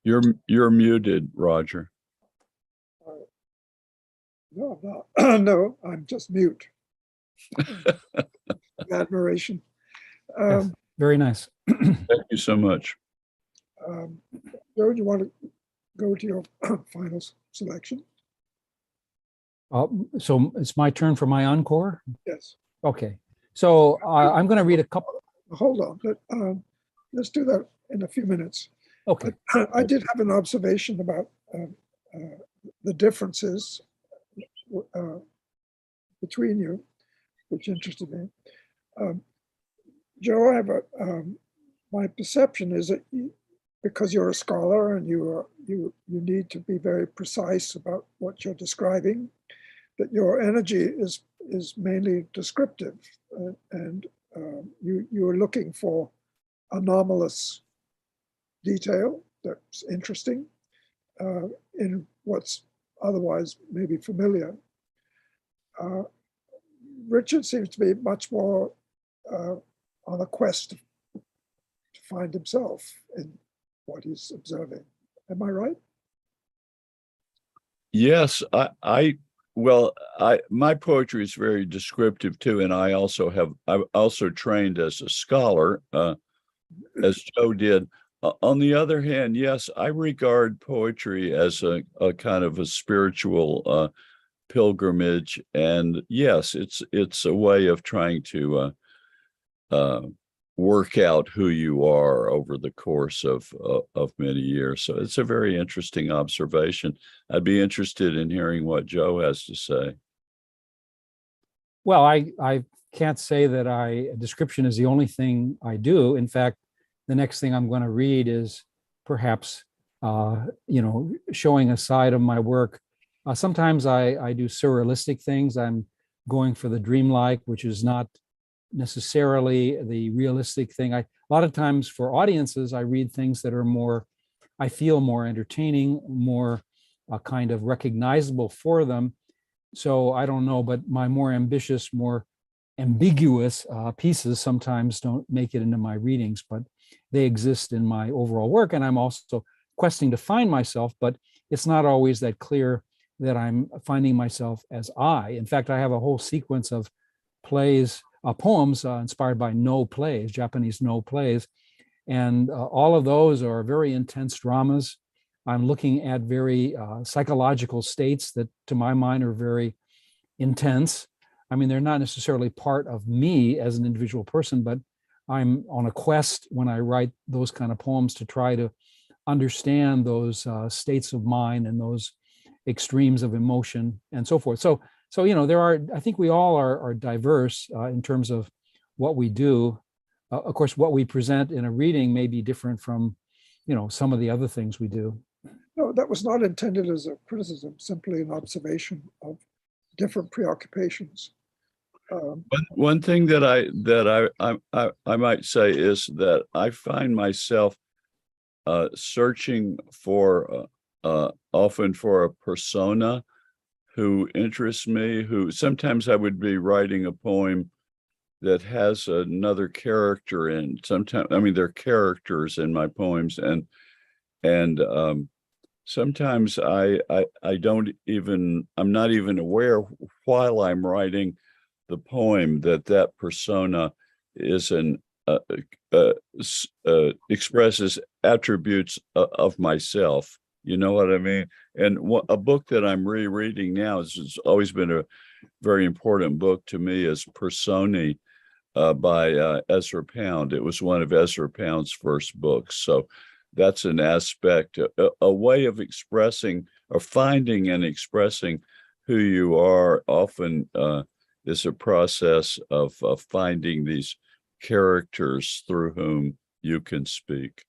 Speaker 3: You're muted, Roger.
Speaker 1: No, I'm not. No, I'm just mute. Admiration.
Speaker 2: Yes, very nice.
Speaker 3: Thank you so much.
Speaker 1: Joe, do you want to go to your final selection?
Speaker 2: So it's my turn for my encore?
Speaker 1: Yes.
Speaker 2: Okay. So I'm going to read a couple.
Speaker 1: Hold on. Let's do that in a few minutes.
Speaker 2: Okay.
Speaker 1: But I did have an observation about the differences between you, which interested me. Joe, I have my perception is that because you're a scholar and you need to be very precise about what you're describing, that your energy is mainly descriptive, and you are looking for anomalous detail that's interesting in what's otherwise maybe familiar. Richard seems to be much more on a quest to find himself in what he's observing. Am I right?
Speaker 3: Yes, my poetry is very descriptive too, and I also trained as a scholar, as Joe did. On the other hand, yes, I regard poetry as a kind of a spiritual pilgrimage, and yes, it's a way of trying to work out who you are over the course of many years. So it's a very interesting observation. I'd be interested in hearing what Joe has to say.
Speaker 2: Well, I can't say that description is the only thing I do. In fact, the next thing I'm going to read is perhaps, showing a side of my work. Sometimes I do surrealistic things. I'm going for the dreamlike, which is not necessarily the realistic thing. A lot of times for audiences, I read things that are more, I feel more entertaining, more kind of recognizable for them. So I don't know, but my more ambitious, more ambiguous pieces sometimes don't make it into my readings, but they exist in my overall work. And I'm also questing to find myself, but it's not always that clear that I'm finding myself as I. In fact, I have a whole sequence of plays, poems inspired by no plays, Japanese no plays. And all of those are very intense dramas. I'm looking at very psychological states that to my mind are very intense. I mean, they're not necessarily part of me as an individual person, but I'm on a quest when I write those kind of poems to try to understand those states of mind and those extremes of emotion and so forth. So there are, I think we all are diverse in terms of what we do. Of course, what we present in a reading may be different from, some of the other things we do.
Speaker 1: No, that was not intended as a criticism, simply an observation of different preoccupations.
Speaker 3: One thing that I might say is that I find myself searching for often for a persona who interests me, who sometimes I would be writing a poem that has another character in. Sometimes, I mean, there are characters in my poems, and sometimes I'm not even aware while I'm writing the poem that persona is expresses attributes of myself. You know what I mean? And a book that I'm rereading now has always been a very important book to me is Personae by Ezra Pound. It was one of Ezra Pound's first books. So that's an aspect, a way of expressing or finding and expressing who you are often is a process of finding these characters through whom you can speak.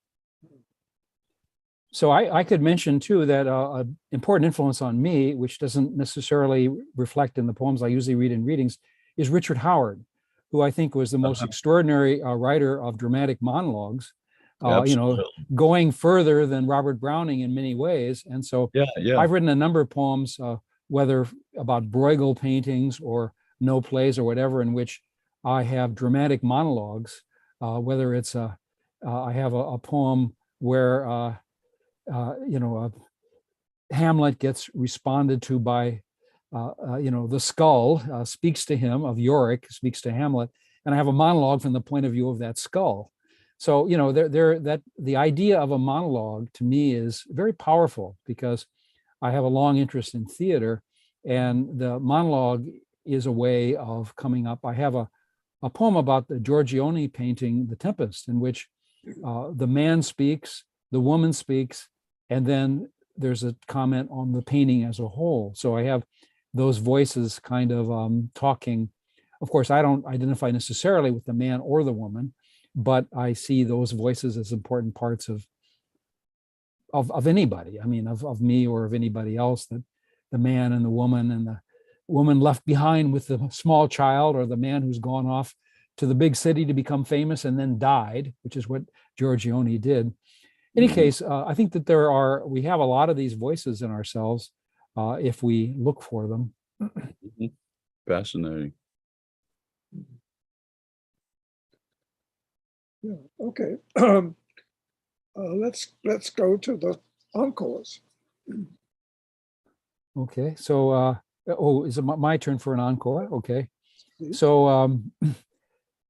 Speaker 2: So I could mention too that an important influence on me, which doesn't necessarily reflect in the poems I usually read in readings, is Richard Howard, who I think was the most extraordinary writer of dramatic monologues, going further than Robert Browning in many ways. And so I've written a number of poems, whether about Bruegel paintings or no plays or whatever, in which I have dramatic monologues, whether it's I have a poem where Hamlet gets responded to by, the skull speaks to him, of Yorick speaks to Hamlet, and I have a monologue from the point of view of that skull. So, that the idea of a monologue to me is very powerful because I have a long interest in theater, and the monologue is a way of coming up. I have a poem about the Giorgione painting, The Tempest, in which the man speaks, the woman speaks, and then there's a comment on the painting as a whole. So I have those voices kind of talking. Of course, I don't identify necessarily with the man or the woman, but I see those voices as important parts of anybody. I mean, of me or of anybody else, that the man and the woman left behind with the small child, or the man who's gone off to the big city to become famous and then died, which is what Giorgione did. In any case, I think that we have a lot of these voices in ourselves if we look for them.
Speaker 3: Fascinating.
Speaker 1: Yeah, okay. Let's go to the encores.
Speaker 2: Okay, so is it my turn for an encore? Okay, so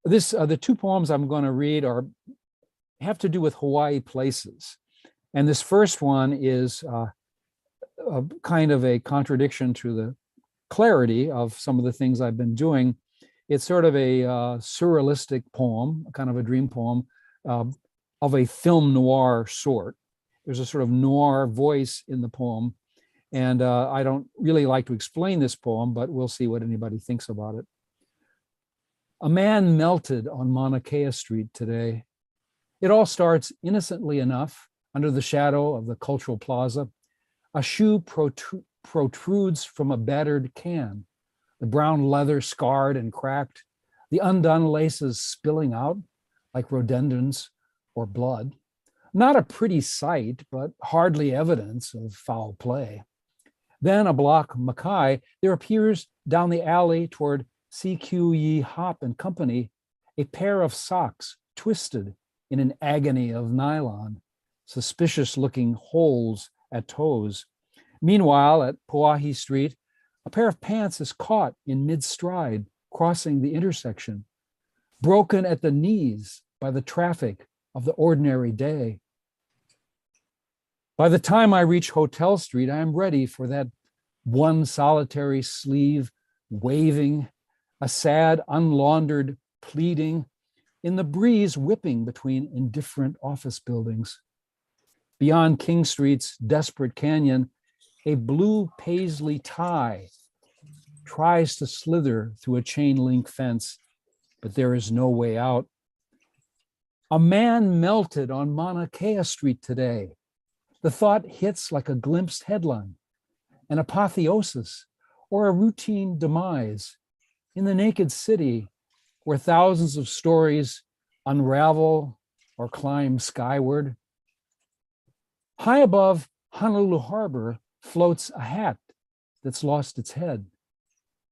Speaker 2: the two poems I'm going to read have to do with Hawaii places, and this first one is a kind of a contradiction to the clarity of some of the things I've been doing. It's sort of a surrealistic poem, kind of a dream poem of a film noir sort. There's a sort of noir voice in the poem. And I don't really like to explain this poem, but we'll see what anybody thinks about it. A man melted on Mauna Kea Street today. It all starts innocently enough under the shadow of the Cultural Plaza. A shoe protrudes from a battered can, the brown leather scarred and cracked, the undone laces spilling out like rhododendrons or blood. Not a pretty sight, but hardly evidence of foul play. Then a block Mackay, there appears down the alley toward CQ Hop and Company, a pair of socks twisted in an agony of nylon, suspicious looking holes at toes. Meanwhile, at Pauahi Street, a pair of pants is caught in mid-stride, crossing the intersection, broken at the knees by the traffic of the ordinary day. By the time I reach Hotel Street, I am ready for that one solitary sleeve waving, a sad, unlaundered pleading in the breeze whipping between indifferent office buildings. Beyond King Street's desperate canyon, a blue paisley tie tries to slither through a chain link fence, but there is no way out. A man melted on Mauna Kea Street today. The thought hits like a glimpsed headline, an apotheosis, or a routine demise in the naked city where thousands of stories unravel or climb skyward. High above Honolulu Harbor floats a hat that's lost its head,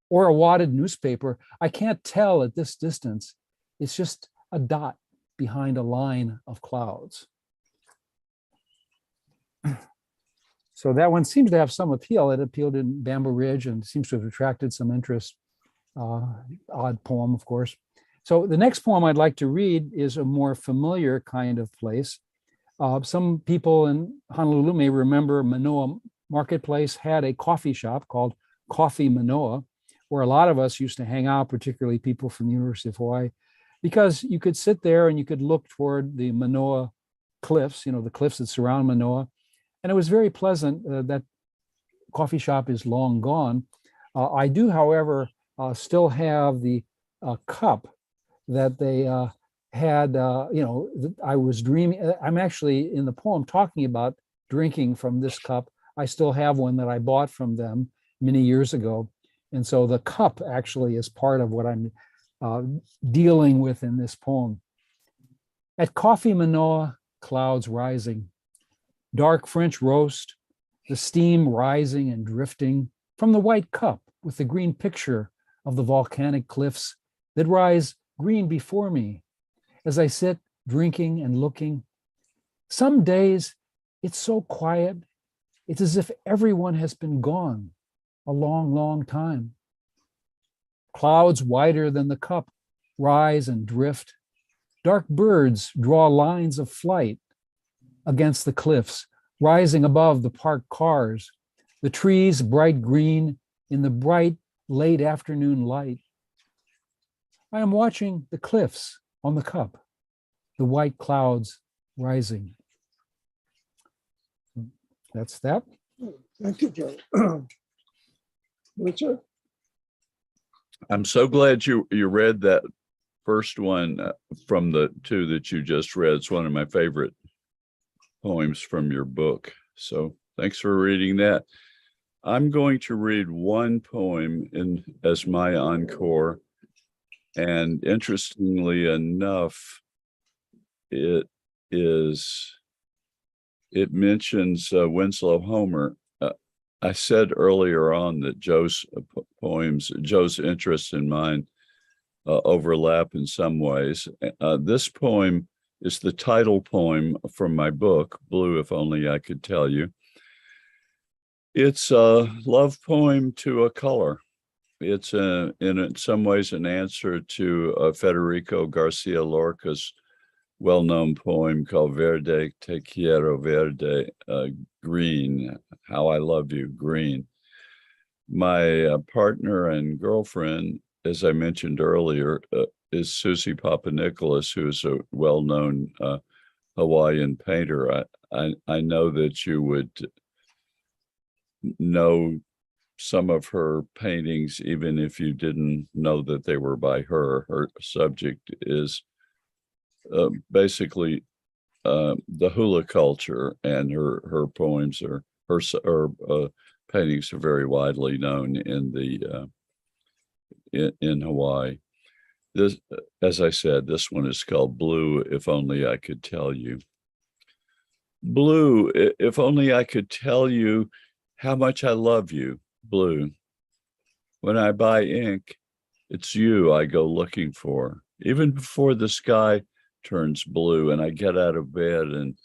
Speaker 2: or a wadded newspaper. I can't tell at this distance. It's just a dot behind a line of clouds. So that one seems to have some appeal. It appealed in Bamboo Ridge and seems to have attracted some interest. Odd poem, of course. So the next poem I'd like to read is a more familiar kind of place. Some people in Honolulu may remember Manoa Marketplace had a coffee shop called Coffee Manoa, where a lot of us used to hang out, particularly people from the University of Hawaii, because you could sit there and you could look toward the Manoa cliffs, the cliffs that surround Manoa. And it was very pleasant. That coffee shop is long gone. I do, however, still have the cup that they had, I was dreaming. I'm actually in the poem talking about drinking from this cup. I still have one that I bought from them many years ago. And so the cup actually is part of what I'm dealing with in this poem. At Coffee Manoa, clouds rising, dark French roast, the steam rising and drifting from the white cup with the green picture of the volcanic cliffs that rise green before me as I sit drinking and looking. Some days it's so quiet, it's as if everyone has been gone a long, long time. Clouds wider than the cup rise and drift. Dark birds draw lines of flight against the cliffs, rising above the parked cars, the trees bright green in the bright late afternoon light. I am watching the cliffs on the cup, the white clouds rising. That's that.
Speaker 1: Thank you, Joe. Richard?
Speaker 3: I'm so glad you read that first one from the two that you just read. It's one of my favorite poems from your book. So thanks for reading that. I'm going to read one poem as my encore. And interestingly enough, it mentions Winslow Homer. I said earlier on that Joe's interest and mine overlap in some ways. This poem is the title poem from my book, Blue, If Only I Could Tell You. It's a love poem to a color. It's in some ways an answer to Federico Garcia Lorca's well-known poem called Verde Te Quiero Verde, green, how I love you, green. My partner and girlfriend, as I mentioned earlier, is Susie Papanikolaou, who is a well-known Hawaiian painter. I know that you would know some of her paintings, even if you didn't know that they were by her. Her subject is basically the hula culture, and her poems are her paintings are very widely known in Hawaii. This, as I said, this one is called Blue, If Only I Could Tell You. Blue, if only I could tell you how much I love you, blue. When I buy ink, it's you I go looking for, even before the sky turns blue and I get out of bed and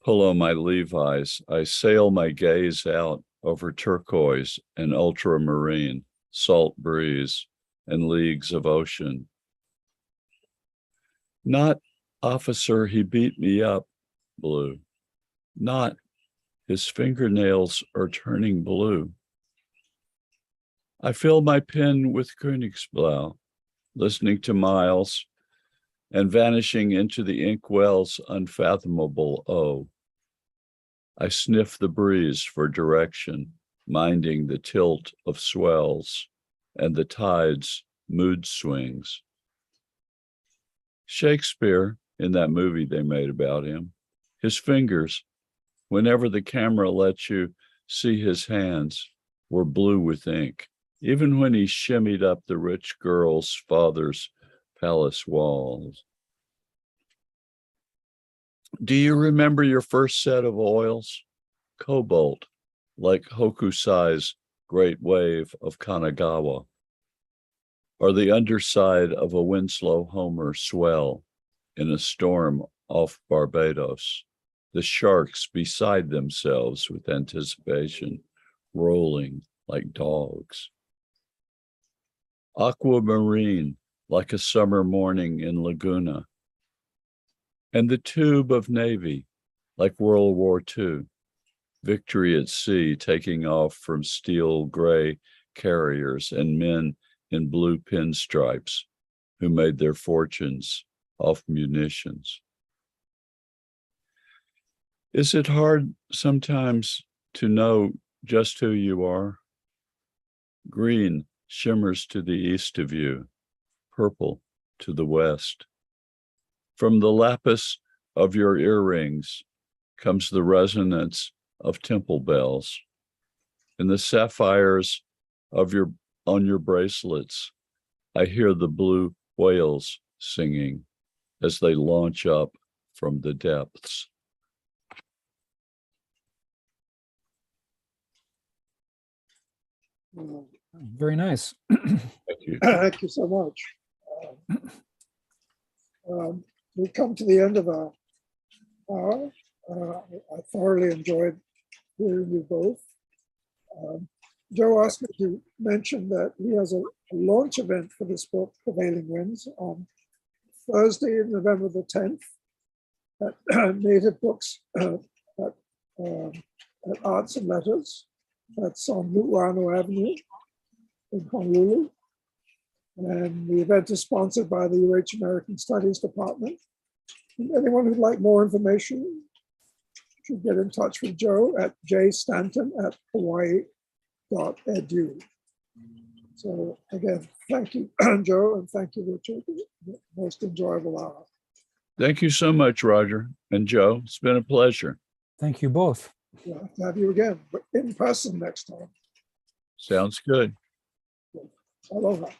Speaker 3: pull on my Levi's. I sail my gaze out over turquoise and ultramarine, salt breeze, and leagues of ocean. Not, officer, he beat me up, blue. Not, His fingernails are turning blue. I fill my pen with Königsblau, listening to Miles and vanishing into the inkwell's unfathomable O. I sniff the breeze for direction, minding the tilt of swells and the tide's mood swings. Shakespeare, in that movie they made about him, his fingers, whenever the camera lets you see his hands, were blue with ink, even when he shimmied up the rich girl's father's palace walls. Do you remember your first set of oils? Cobalt, like Hokusai's great wave of Kanagawa, or the underside of a Winslow Homer swell in a storm off Barbados, the sharks beside themselves with anticipation, rolling like dogs. Aquamarine, like a summer morning in Laguna, and the tube of Navy, like World War II, victory at sea taking off from steel gray carriers and men in blue pinstripes who made their fortunes off munitions. Is it hard sometimes to know just who you are? Green shimmers to the east of you, purple to the west. From the lapis of your earrings comes the resonance of temple bells, and the sapphires of on your bracelets. I hear the blue whales singing as they launch up from the depths.
Speaker 2: Very nice.
Speaker 3: Thank you.
Speaker 1: Thank you so much. We've come to the end of our hour. I thoroughly enjoyed hearing you both. Joe asked me to mention that he has a launch event for this book, Prevailing Winds, on Thursday, November the 10th at Native Books at Arts and Letters. That's on Nu'uanu Avenue in Honolulu. And the event is sponsored by the UH American Studies Department. And anyone who'd like more information should get in touch with Joe at jstanton@hawaii.edu. So again, thank you, Joe, and thank you, Richard. Most enjoyable hour.
Speaker 3: Thank you so much, Roger and Joe. It's been a pleasure.
Speaker 2: Thank you both.
Speaker 1: We'll have to have you again, but in person next time.
Speaker 3: Sounds good.
Speaker 1: Aloha.